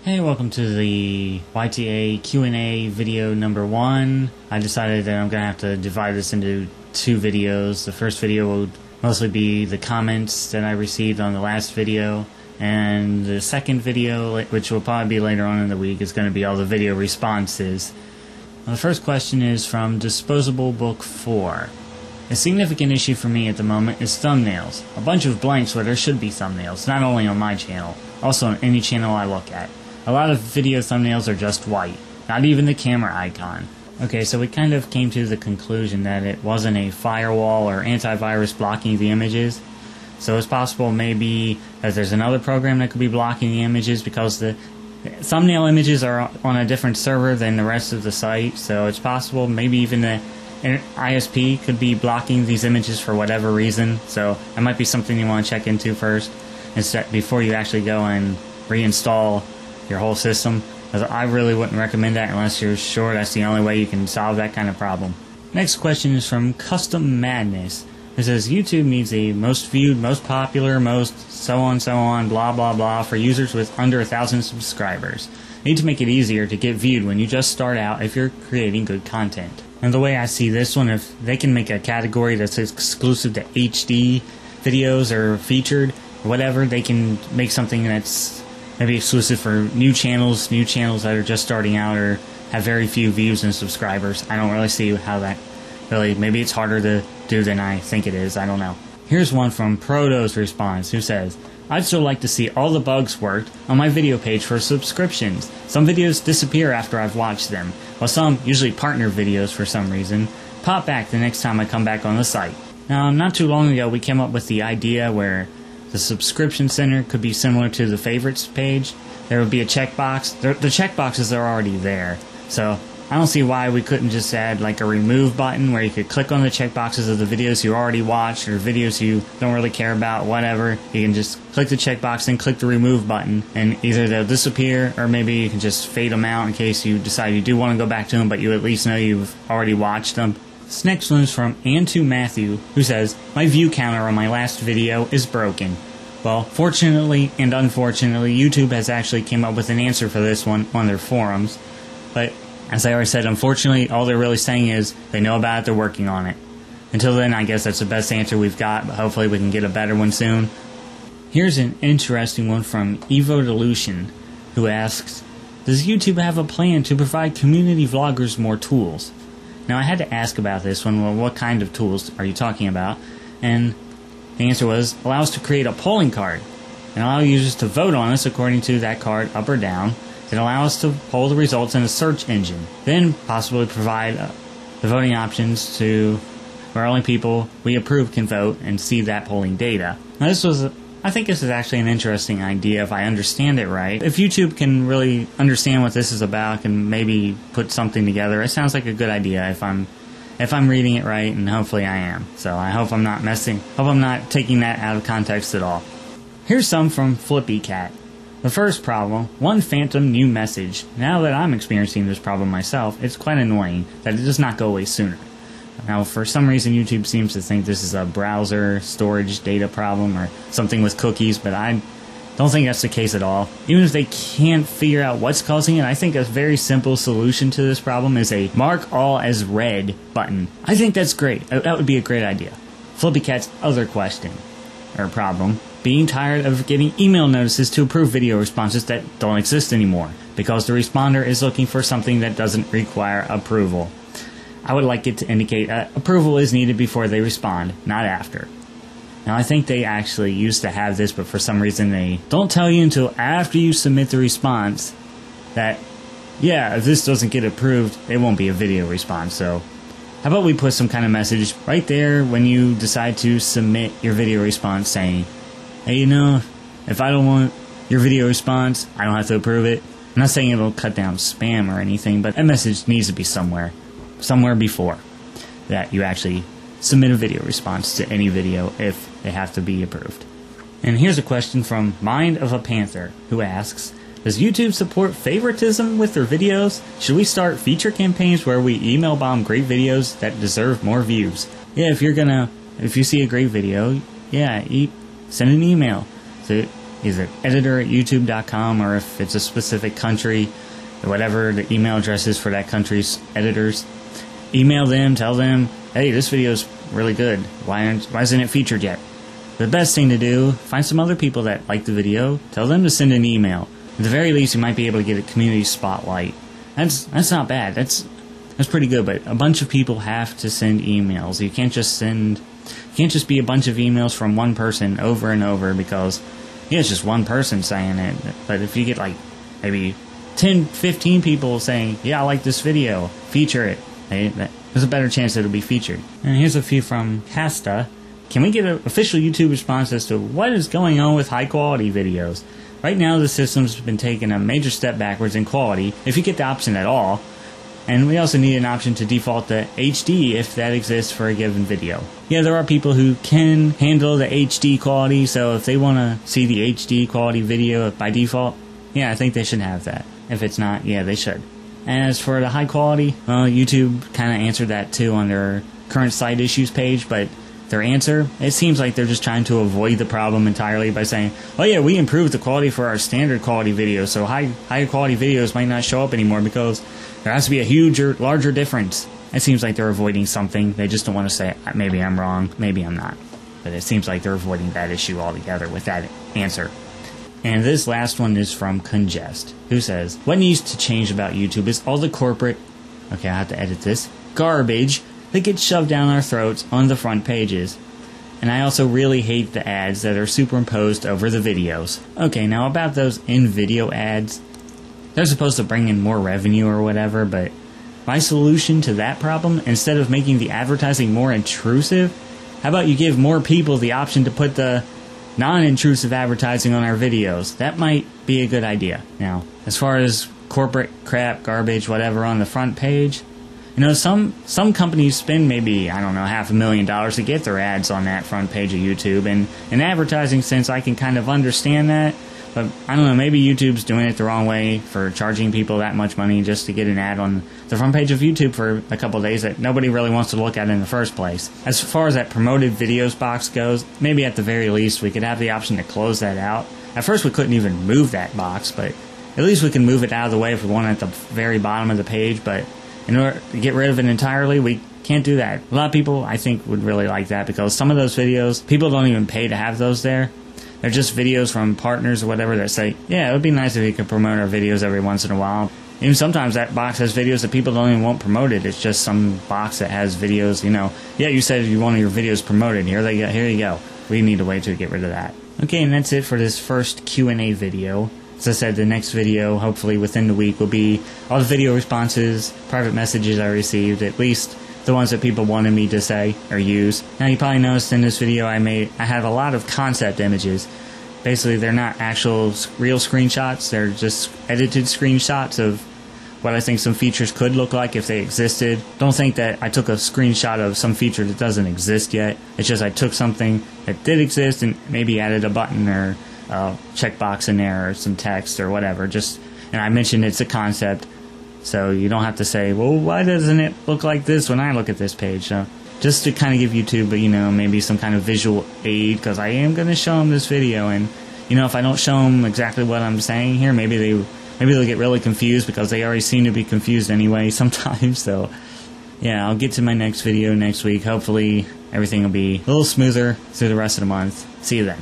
Hey, welcome to the YTA Q&A video number 1. I decided that I'm going to have to divide this into 2 videos. The first video will mostly be the comments that I received on the last video, and the second video, which will probably be later on in the week, is going to be all the video responses. The first question is from Disposable Book 4. A significant issue for me at the moment is thumbnails. A bunch of blanks where there should be thumbnails, not only on my channel, also on any channel I look at. A lot of video thumbnails are just white, not even the camera icon. Okay, so we kind of came to the conclusion that it wasn't a firewall or antivirus blocking the images. So it's possible maybe that there's another program that could be blocking the images because the thumbnail images are on a different server than the rest of the site. So it's possible maybe even the ISP could be blocking these images for whatever reason. So that might be something you want to check into first before you actually go and reinstall your whole system. I really wouldn't recommend that unless you're sure that's the only way you can solve that kind of problem. Next question is from Custom Madness. It says YouTube needs a most viewed, most popular, most so on, blah blah blah for users with under 1,000 subscribers. Need to make it easier to get viewed when you just start out if you're creating good content. And the way I see this one, if they can make a category that's exclusive to HD videos or featured, or whatever, they can make something that's maybe exclusive for new channels that are just starting out or have very few views and subscribers. I don't really see how that really, maybe it's harder to do than I think it is, I don't know. Here's one from Proto's response, who says, I'd still like to see all the bugs worked on my video page for subscriptions. Some videos disappear after I've watched them, while some, usually partner videos for some reason, pop back the next time I come back on the site. Now, not too long ago we came up with the idea where the subscription center could be similar to the favorites page. There would be a checkbox. The checkboxes are already there, so I don't see why we couldn't just add like a remove button where you could click on the checkboxes of the videos you already watched or videos you don't really care about, whatever. You can just click the checkbox and click the remove button, and either they'll disappear or maybe you can just fade them out in case you decide you do want to go back to them, but you at least know you've already watched them. This next one is from Antu Matthew, who says, my view counter on my last video is broken. Well, fortunately and unfortunately, YouTube has actually came up with an answer for this one on their forums. But, as I already said, unfortunately, all they're really saying is they know about it, they're working on it. Until then, I guess that's the best answer we've got, but hopefully we can get a better one soon. Here's an interesting one from Evo Delusion, who asks, does YouTube have a plan to provide community vloggers more tools? Now, I had to ask about this one. Well, what kind of tools are you talking about? And the answer was, allow us to create a polling card and allow users to vote on us according to that card, up or down. Then allow us to poll the results in a search engine. Then possibly provide the voting options to where only people we approve can vote and see that polling data. Now, I think this is actually an interesting idea if I understand it right. If YouTube can really understand what this is about, can maybe put something together, it sounds like a good idea if I'm reading it right, and hopefully I am. So I hope I'm not taking that out of context at all. Here's some from Flippy Cat. The first problem, one phantom new message. Now that I'm experiencing this problem myself, it's quite annoying that it does not go away sooner. Now, for some reason, YouTube seems to think this is a browser storage data problem or something with cookies, but I don't think that's the case at all. Even if they can't figure out what's causing it, I think a very simple solution to this problem is a mark all as read button. I think that's great. That would be a great idea. Flippy Cat's other question, or problem, being tired of getting email notices to approve video responses that don't exist anymore because the responder is looking for something that doesn't require approval. I would like it to indicate approval is needed before they respond, not after. Now, I think they actually used to have this, but for some reason they don't tell you until after you submit the response that, yeah, if this doesn't get approved, it won't be a video response. So how about we put some kind of message right there when you decide to submit your video response saying, hey, you know, if I don't want your video response, I don't have to approve it. I'm not saying it'll cut down spam or anything, but that message needs to be somewhere before that you actually submit a video response to any video if they have to be approved. And here's a question from Mind of a Panther, who asks, does YouTube support favoritism with their videos? Should we start feature campaigns where we email bomb great videos that deserve more views? Yeah, if you see a great video, yeah, send an email. So either editor@youtube.com, or if it's a specific country, or whatever the email address is for that country's editors, email them, tell them, hey, this video is really good. Why isn't it featured yet? The best thing to do, find some other people that like the video, tell them to send an email. At the very least, you might be able to get a community spotlight. That's not bad. That's pretty good, but a bunch of people have to send emails. You can't just be a bunch of emails from one person over and over, because it's just one person saying it. But if you get like maybe 10, 15 people saying, yeah, I like this video, feature it, there's a better chance that it'll be featured. And here's a few from Casta. Can we get an official YouTube response as to what is going on with high quality videos? Right now the system's been taking a major step backwards in quality, if you get the option at all. And we also need an option to default to HD if that exists for a given video. Yeah, there are people who can handle the HD quality, so if they want to see the HD quality video by default, yeah, I think they should have that. If it's not, yeah, they should. As for the high quality, well, YouTube kind of answered that too on their current site issues page, but their answer, it seems like they're just trying to avoid the problem entirely by saying, oh yeah, we improved the quality for our standard quality videos, so higher quality videos might not show up anymore because there has to be a larger difference. It seems like they're avoiding something. They just don't want to say, maybe I'm wrong, maybe I'm not. But it seems like they're avoiding that issue altogether with that answer. And this last one is from Congest, who says, what needs to change about YouTube is all the corporate, okay, I have to edit this, garbage that gets shoved down our throats on the front pages. And I also really hate the ads that are superimposed over the videos. Okay, now about those in-video ads, they're supposed to bring in more revenue or whatever, but my solution to that problem, instead of making the advertising more intrusive, how about you give more people the option to put the non-intrusive advertising on our videos? That might be a good idea. Now, as far as corporate crap, garbage, whatever on the front page, you know, some companies spend maybe, I don't know, $500,000 to get their ads on that front page of YouTube, and in advertising sense, I can kind of understand that, but I don't know, maybe YouTube's doing it the wrong way for charging people that much money just to get an ad on the front page of YouTube for a couple of days that nobody really wants to look at in the first place. As far as that promoted videos box goes, maybe at the very least we could have the option to close that out. At first we couldn't even move that box, but at least we can move it out of the way if we want it at the very bottom of the page, but in order to get rid of it entirely, we can't do that. A lot of people, I think, would really like that, because some of those videos, people don't even pay to have those there. They're just videos from partners or whatever that say, yeah, it would be nice if you could promote our videos every once in a while. Even sometimes that box has videos that people don't even want promoted. It's just some box that has videos, you know, yeah, you said you wanted your videos promoted. Here you go. We need a way to get rid of that. Okay, and that's it for this first Q&A video. As I said, the next video, hopefully within the week, will be all the video responses, private messages I received, at least the ones that people wanted me to say or use. Now, you probably noticed in this video I have a lot of concept images. Basically, they're not actual real screenshots, they're just edited screenshots of what I think some features could look like if they existed. Don't think that I took a screenshot of some feature that doesn't exist yet. It's just I took something that did exist and maybe added a button or a checkbox in there or some text or whatever. And I mentioned it's a concept, so you don't have to say, well, why doesn't it look like this when I look at this page? Just to kind of give YouTube, you know, maybe some kind of visual aid, because I am going to show them this video, and you know, if I don't show them exactly what I'm saying here, maybe they'll get really confused, because they already seem to be confused anyway sometimes. So yeah, I'll get to my next video next week. Hopefully everything will be a little smoother through the rest of the month. See you then.